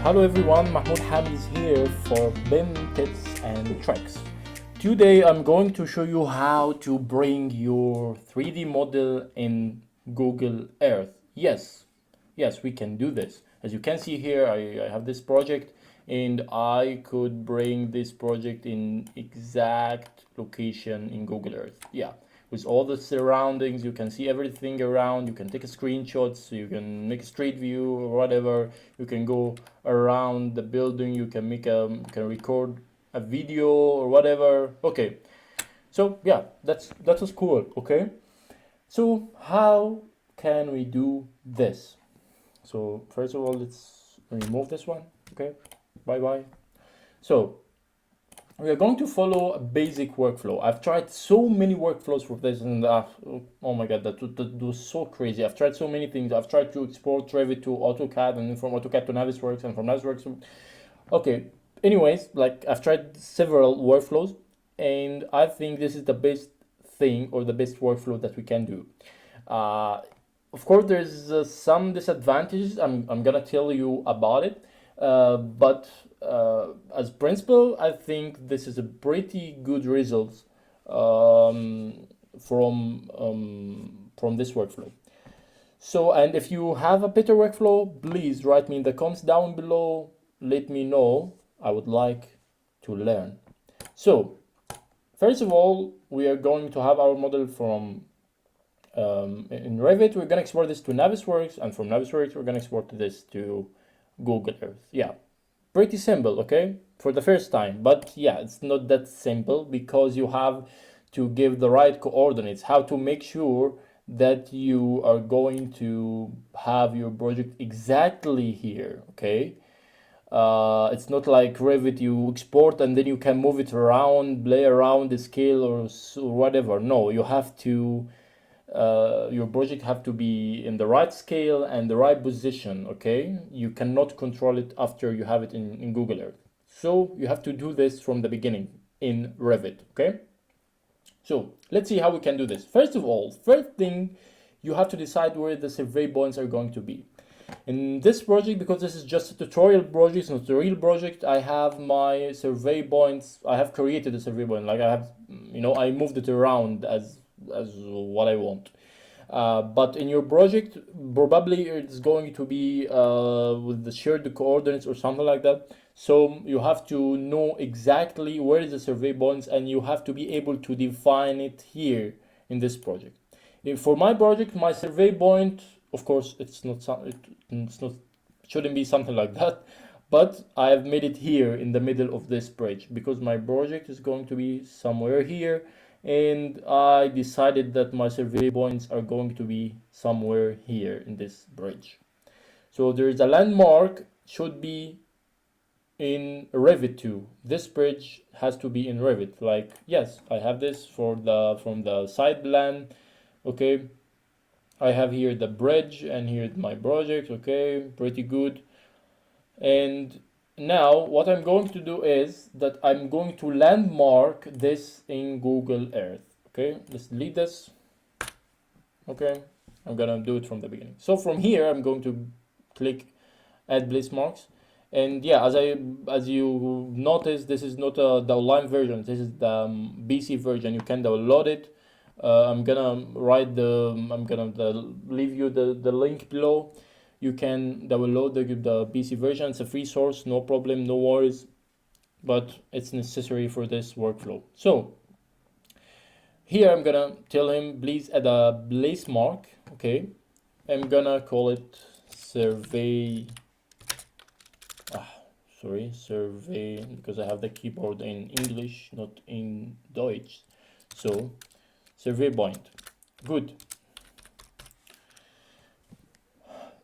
Hello everyone, Mahmoud Hamid is here for BIM tips and tricks. Today I'm going to show you how to bring your 3D model in Google Earth. Yes, we can do this. As you can see here, I have this project and I could bring this project in exact location in Google Earth. Yeah, with all the surroundings, you can see everything around. You can take a screenshot, so you can make a street view or whatever. You can go around the building. You can record a video or whatever. Okay, so yeah, that was cool. Okay, so how can we do this? So first of all, let's remove this one. Okay, bye bye. So we are going to follow a basic workflow. I've tried so many workflows for this, and oh my god, that was so crazy. I've tried so many things. I've tried to export Revit to AutoCAD, and then from AutoCAD to Navisworks, and from Navisworks. Okay, anyways, like I've tried several workflows, and I think this is the best thing or the best workflow that we can do. Of course, there's some disadvantages. I'm gonna tell you about it, but as principle, I think this is a pretty good result from this workflow. So, and if you have a better workflow, please write me in the comments down below. Let me know. I would like to learn. So, first of all, we are going to have our model from in Revit. We're going to export this to Navisworks, and from Navisworks, we're going to export this to Google Earth. Yeah, pretty simple, okay, for the first time. But yeah, it's not that simple because you have to give the right coordinates, how to make sure that you are going to have your project exactly here, okay? It's not like Revit, you export and then you can move it around, play around the scale or whatever. No, you have to your project have to be in the right scale and the right position. Okay, you cannot control it after you have it in Google Earth, so you have to do this from the beginning in Revit. Okay, so let's see how we can do this. First of all, first thing, you have to decide where the survey points are going to be in this project. Because this is just a tutorial project, it's not a real project, I have my survey points. I have created a survey point, like I have, I moved it around as what I want. But in your project, probably it's going to be with the shared coordinates or something like that. So you have to know exactly where is the survey points, and you have to be able to define it here in this project. For my project, my survey point, of course, it's not shouldn't be something like that, but I have made it here in the middle of this bridge because my project is going to be somewhere here, and I decided that my survey points are going to be somewhere here in this bridge. So there is a landmark, should be in Revit too. This bridge has to be in Revit. Like, yes, I have this from the side plan. Okay, I have here the bridge and here's my project. Okay, pretty good. And now what I'm going to do is that I'm going to landmark this in Google Earth. Okay, let's delete this. Okay, I'm gonna do it from the beginning. So from here, I'm going to click add place marks. And yeah, as you notice, this is not the online version. This is the BC version. You can download it. I'm gonna leave you the link below. You can download the PC version. It's a free source, no problem, no worries, but it's necessary for this workflow. So here I'm gonna tell him, please add a place mark. Okay, I'm gonna call it survey. Survey, because I have the keyboard in English, not in Deutsch. So survey point. Good.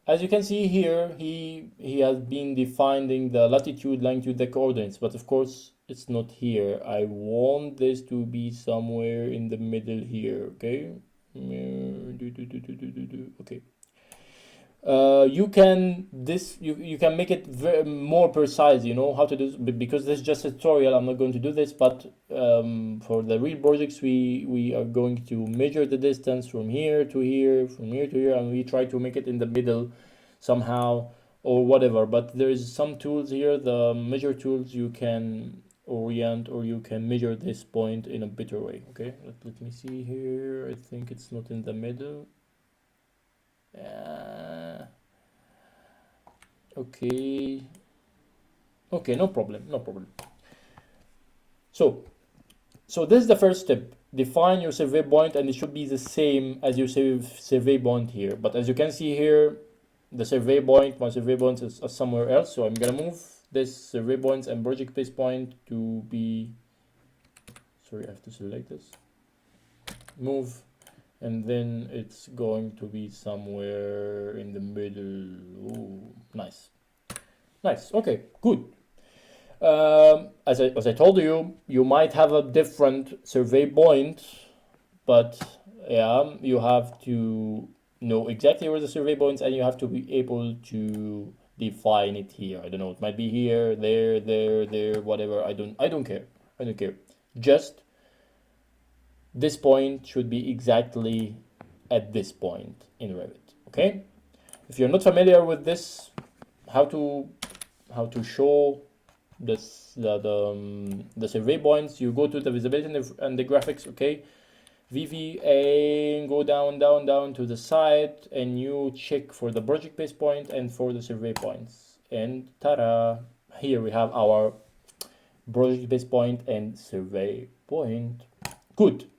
As you can see here, he has been defining the latitude, longitude, the coordinates, but of course it's not here. I want this to be somewhere in the middle here. Okay. Okay. You can make it more precise. You know how to do, because this is just a tutorial. I'm not going to do this, but for the real projects, we are going to measure the distance from here to here, from here to here, and we try to make it in the middle somehow or whatever, but there is some tools here, the measure tools, you can orient or you can measure this point in a better way. Okay, let me see here. I think it's not in the middle. Okay, no problem, no problem. So this is the first step. Define your survey point, and it should be the same as your survey point here. But as you can see here, the survey point, my survey point is somewhere else. So I'm gonna move this survey points and project base point to be, sorry, I have to select this, move, and then it's going to be somewhere in the middle. Ooh, nice. Okay, good. As I told you, you might have a different survey point, but yeah, you have to know exactly where the survey points, and you have to be able to define it here. I don't know, it might be here, there, whatever. I don't care. Just this point should be exactly at this point in Revit. Okay, if you're not familiar with this, how to show this the survey points, you go to the visibility and the graphics. Okay, VVA, go down to the side, and you check for the project base point and for the survey points, and ta-da, here we have our project base point and survey point. Good.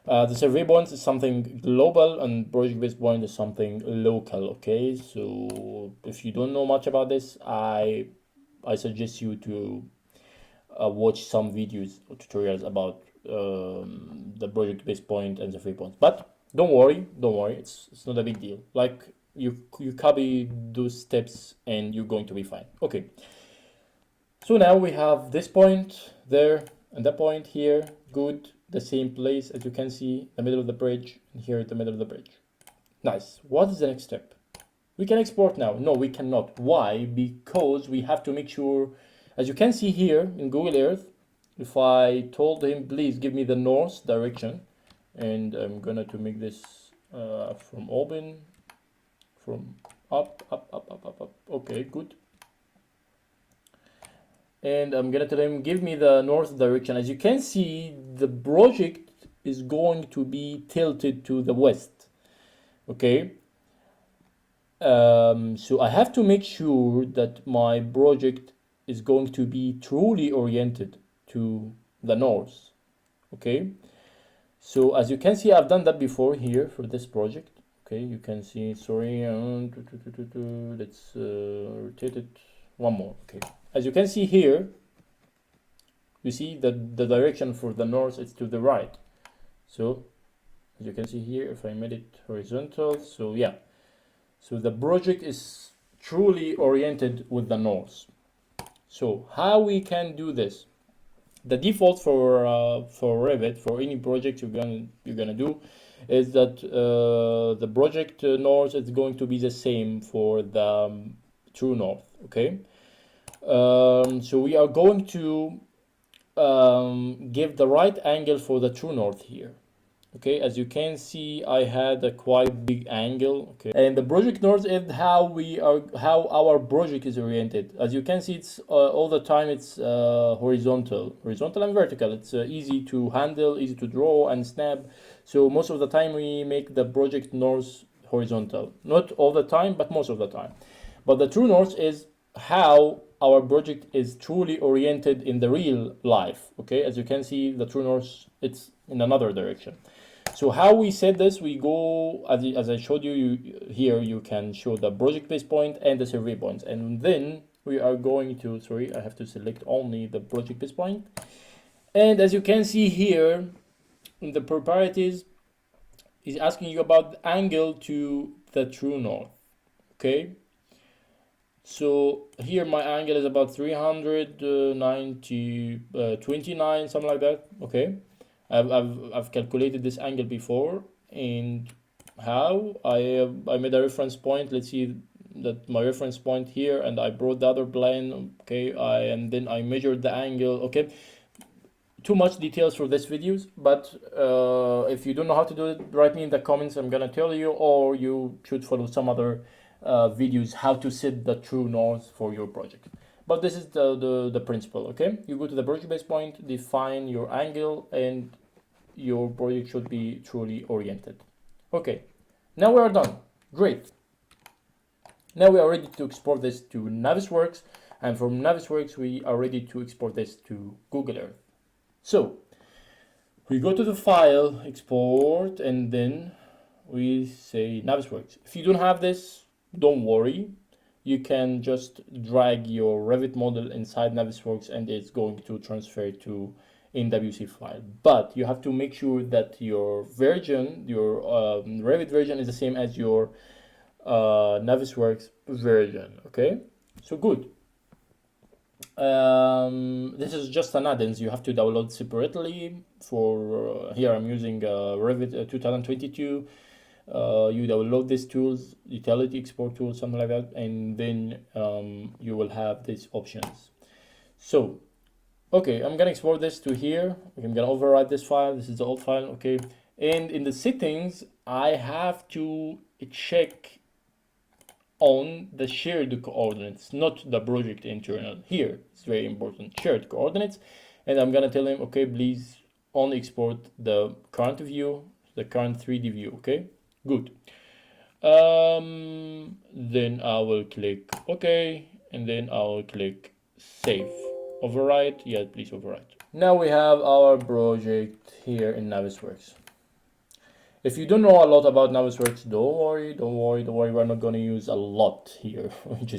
The survey point is something global, and project base point is something local. Okay, so if you don't know much about this, I suggest you to watch some videos or tutorials about the project base point and survey point. But don't worry, it's not a big deal. Like, you copy those steps and you're going to be fine. Okay, so now we have this point there and that point here. Good. The same place, as you can see, the middle of the bridge, and here at the middle of the bridge. Nice. What is the next step? We can export now. No, we cannot. Why? Because we have to make sure, as you can see here in Google Earth, if I told him, please give me the north direction, and I'm gonna to make this from open, from up. Okay, good. And I'm gonna tell him, give me the north direction. As you can see, the project is going to be tilted to the west. Okay, so I have to make sure that my project is going to be truly oriented to the north. Okay, so as you can see, I've done that before here for this project. Okay, you can see, sorry, let's rotate it one more. Okay, as you can see here, you see that the direction for the north is to the right. So as you can see here, if I made it horizontal, so yeah, so the project is truly oriented with the north. So how we can do this? The default for Revit, for any project you're gonna do, is that the project north is going to be the same for the true north. Okay, so we are going to give the right angle for the true north here. Okay, as you can see, I had a quite big angle. Okay, and the project north is how our project is oriented. As you can see, it's all the time it's horizontal and vertical. It's easy to handle, easy to draw and snap. So most of the time we make the project north horizontal. Not all the time, but most of the time. But the true north is how our project is truly oriented in the real life. Okay, as you can see, the true north, it's in another direction. So how we set this, we go, as I showed you, here you can show the project base point and the survey points, and then we are going to, sorry, I have to select only the project base point. And as you can see here in the properties, is asking you about the angle to the true north. Okay, so here my angle is about 329, something like that. Okay, I've calculated this angle before, and how I made a reference point. Let's see that my reference point here, and I brought the other plane. Okay, and then I measured the angle. Okay, too much details for this videos, but if you don't know how to do it, write me in the comments. I'm gonna tell you, or you should follow some other videos how to set the true north for your project. But this is the principle, okay? You go to the project base point, define your angle, and your project should be truly oriented. Okay, now we are done. Great. Now we are ready to export this to Navisworks, and from Navisworks we are ready to export this to Google Earth. So we go to the file, export, and then we say Navisworks. If you don't have this, don't worry. You can just drag your Revit model inside Navisworks and it's going to transfer to NWC file. But you have to make sure that your version, your Revit version is the same as your Navisworks version, okay? So good. This is just an add-ins you have to download separately. For here I'm using Revit 2022. You download these tools, utility export tools, something like that, and then you will have these options. So okay, I'm gonna export this to here. I'm gonna override this file. This is the old file, okay? And in the settings I have to check on the shared coordinates, not the project internal. Here it's very important, shared coordinates. And I'm gonna tell him, okay, please only export the current view, the current 3D view, okay? Good. Then I will click OK, and then I will click Save. Overwrite, yeah, please overwrite. Now we have our project here in Navisworks. If you don't know a lot about Navisworks, don't worry. We're not gonna use a lot here. It's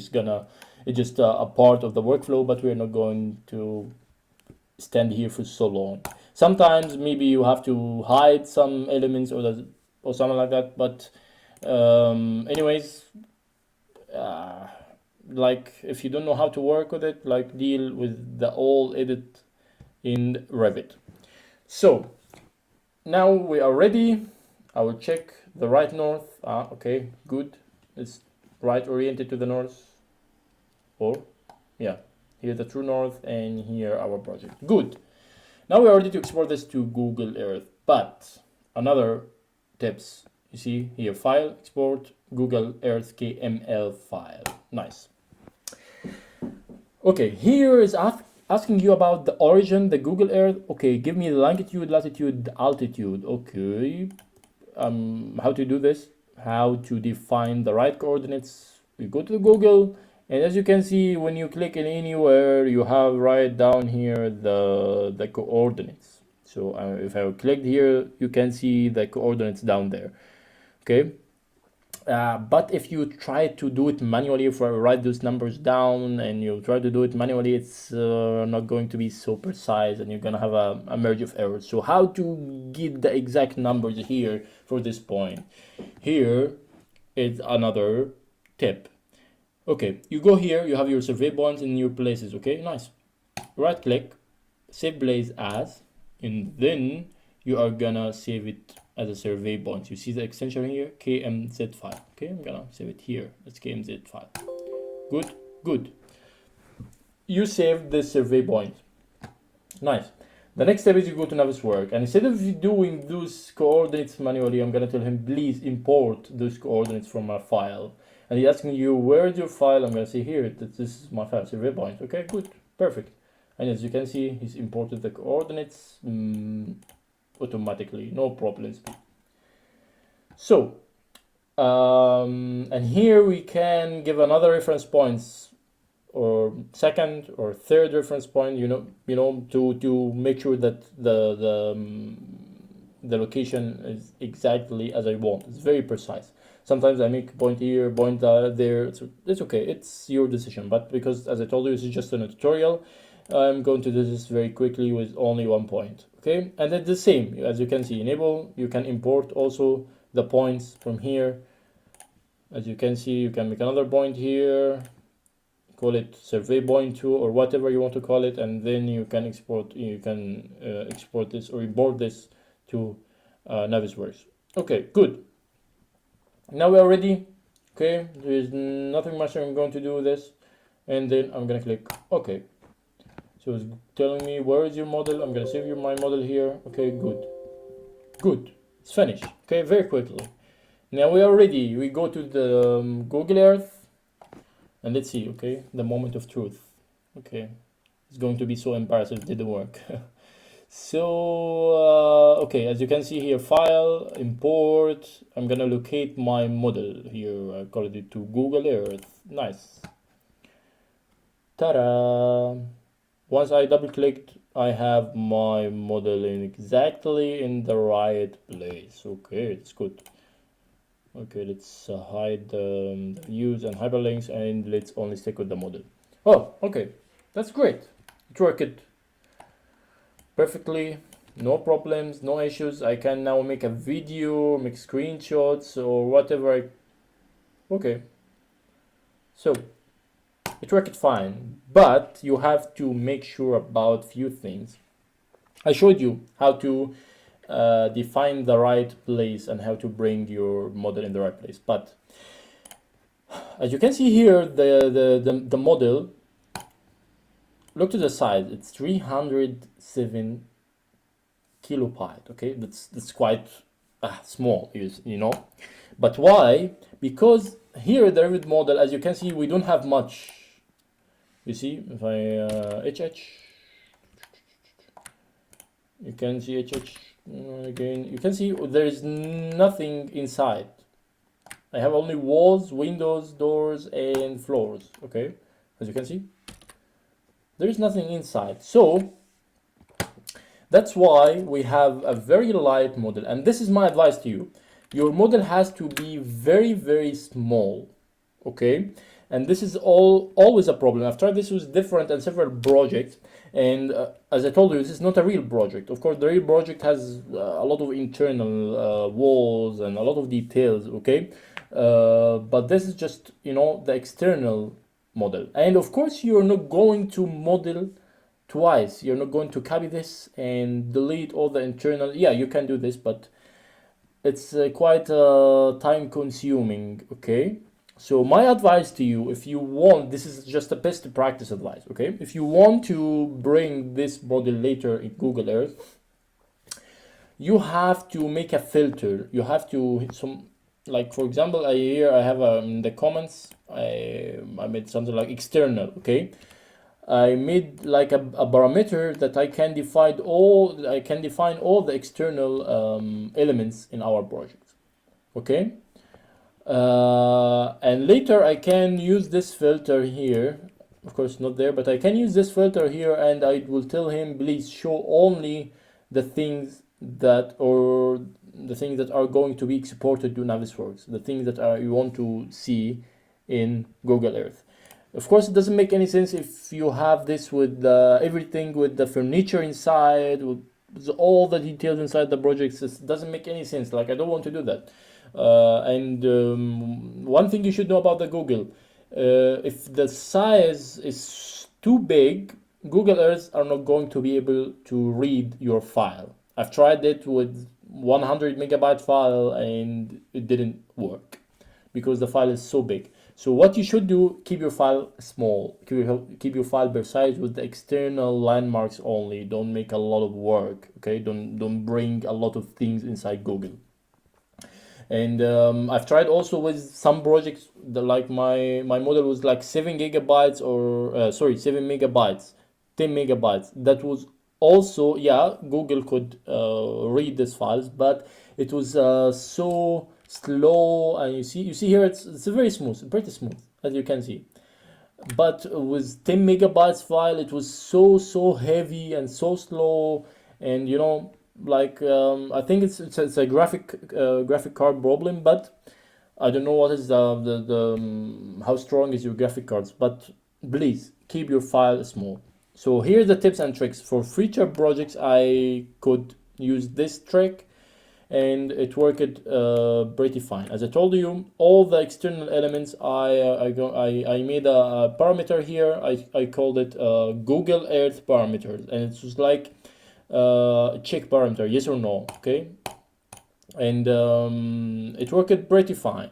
just a part of the workflow, but we're not going to stand here for so long. Sometimes maybe you have to hide some elements or something like that, but anyways, like if you don't know how to work with it, like deal with the old edit in Revit. So now we are ready. I will check the right north. Okay, good. It's right oriented to the north. Or yeah, here the true north and here our project. Good. Now we are ready to export this to Google Earth. But another tips, you see here, file, export, Google Earth KML file. Nice. Okay, here is asking you about the origin, the Google Earth. Okay, give me the longitude, latitude, altitude. Okay, how to do this? How to define the right coordinates? We go to Google, and as you can see, when you click in anywhere, you have right down here the coordinates. So if I click here, you can see the coordinates down there. Okay. But if you try to do it manually, if I write those numbers down and you try to do it manually, it's not going to be so precise and you're gonna have a merge of errors. So how to get the exact numbers here for this point? Here is another tip. Okay, you go here, you have your survey points in your places. Okay, nice. Right click, save place as, and then you are gonna save it as a survey point. You see the extension here, KMZ file. Okay, I'm gonna save it here. It's KMZ file. Good, good. You saved the survey point. Nice. The next step is you go to Navisworks, and instead of doing those coordinates manually, I'm gonna tell him please import those coordinates from my file. And he's asking you where's your file. I'm gonna say here that this is my file, survey point. Okay, good, perfect. And as you can see, he's imported the coordinates automatically, no problems. So and here we can give another reference points, or second or third reference point, you know, to make sure that the location is exactly as I want. It's very precise. Sometimes I make point here, point there. It's okay. It's your decision. But because, as I told you, this is just a tutorial, I'm going to do this very quickly with only one point. Okay, and then the same, as you can see, enable. You can import also the points from here. As you can see, you can make another point here, call it survey point 2 or whatever you want to call it, and then you can export. You can export this or import this to Navisworks. Okay, good. Now we are ready. Okay, there is nothing much I'm going to do with this, and then I'm gonna click OK. So it's telling me where is your model. I'm gonna save my model here. Okay, good, good. It's finished. Okay, very quickly. Now we are ready. We go to the Google Earth and let's see, okay, the moment of truth. Okay, it's going to be so embarrassing if it didn't work. So, okay, as you can see here, file, import. I'm gonna locate my model here. I called it to Google Earth. Nice. Ta-da! Once I double clicked, I have my model exactly in the right place. Okay, it's good. Okay, let's hide the views and hyperlinks and let's only stick with the model. Oh, okay, that's great. It worked perfectly, no problems, no issues. I can now make a video, make screenshots or whatever. Okay, so it worked fine, but you have to make sure about few things. I showed you how to define the right place and how to bring your model in the right place, but as you can see here, the model, look to the side, it's 307 kilobyte. Okay, that's quite small, you know. But why? Because here the Revit model, as you can see, we don't have much. You see, if I HH, you can see HH again. You can see there is nothing inside. I have only walls, windows, doors, and floors. Okay, as you can see, there is nothing inside. So that's why we have a very light model. And this is my advice to you. Your model has to be very, very small. Okay, and this is always a problem. I've tried this with different and several projects, and as I told you, this is not a real project. Of course, the real project has a lot of internal walls and a lot of details. Okay, but this is just, you know, the external model. And of course, you're not going to model twice. You're not going to copy this and delete all the internal. Yeah, you can do this, but it's quite time consuming. Okay, so my advice to you, if you want, this is just a best practice advice. Okay, if you want to bring this model later in Google Earth, you have to make a filter. You have to like, for example, here I have in the comments, I made something like external. Okay, I made like a parameter that I can define all the external elements in our project. Okay, and later I can use this filter here. Of course, not there, but I can use this filter here, and I will tell him, please show only the things that are going to be exported to Navisworks, the things that you want to see in Google Earth. Of course, it doesn't make any sense if you have this with everything, with the furniture inside, with all the details inside the project. It doesn't make any sense. Like, I don't want to do that. And one thing you should know about the Google, if the size is too big, Google Earth are not going to be able to read your file. I've tried it with 100 megabyte file and it didn't work because the file is so big. So what you should do, keep your file small, keep your file precise with the external landmarks only. Don't make a lot of work. Okay, don't bring a lot of things inside Google. And I've tried also with some projects that, like my model was like 7 gigabytes or 7 megabytes, 10 megabytes. That was also, yeah, Google could read these files, but it was so slow. And you see here, it's very smooth, pretty smooth, as you can see. But with 10 megabytes file, it was so heavy and so slow, and you know, like I think it's a graphic card problem, but I don't know what is the how strong is your graphic cards. But please keep your file small. So here's the tips and tricks for future projects. I could use this trick and it worked pretty fine. As I told you, all the external elements, I made a parameter here. I called it Google Earth parameters, and it was like check parameter, yes or no. Okay, and it worked pretty fine.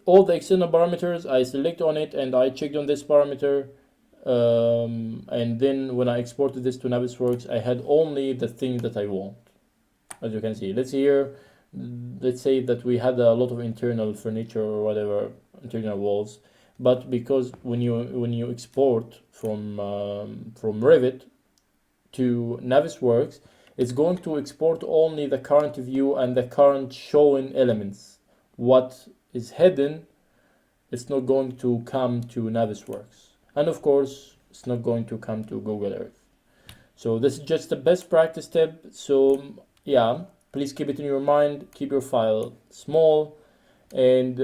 All the external parameters, I select on it and I checked on this parameter, and then when I exported this to Navisworks, I had only the thing that I want. As you can see, let's see here, let's say that we had a lot of internal furniture or whatever, internal walls, but because when you export from Revit to Navisworks, it's going to export only the current view and the current showing elements. What is hidden, it's not going to come to Navisworks, and of course it's not going to come to Google Earth. So this is just a best practice tip. So yeah, please keep it in your mind, keep your file small, and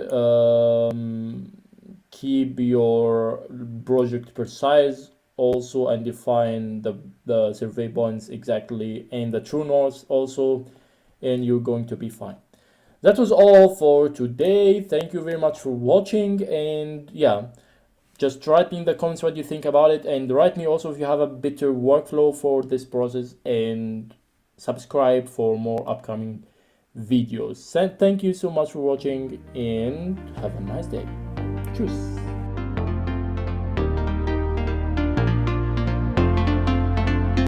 keep your project precise also, and define the survey points exactly and the true north also, and you're going to be fine. That was all for today. Thank you very much for watching, and yeah, just write me in the comments what you think about it, and write me also if you have a better workflow for this process, and subscribe for more upcoming videos. Thank you so much for watching, and have a nice day. Tschüss.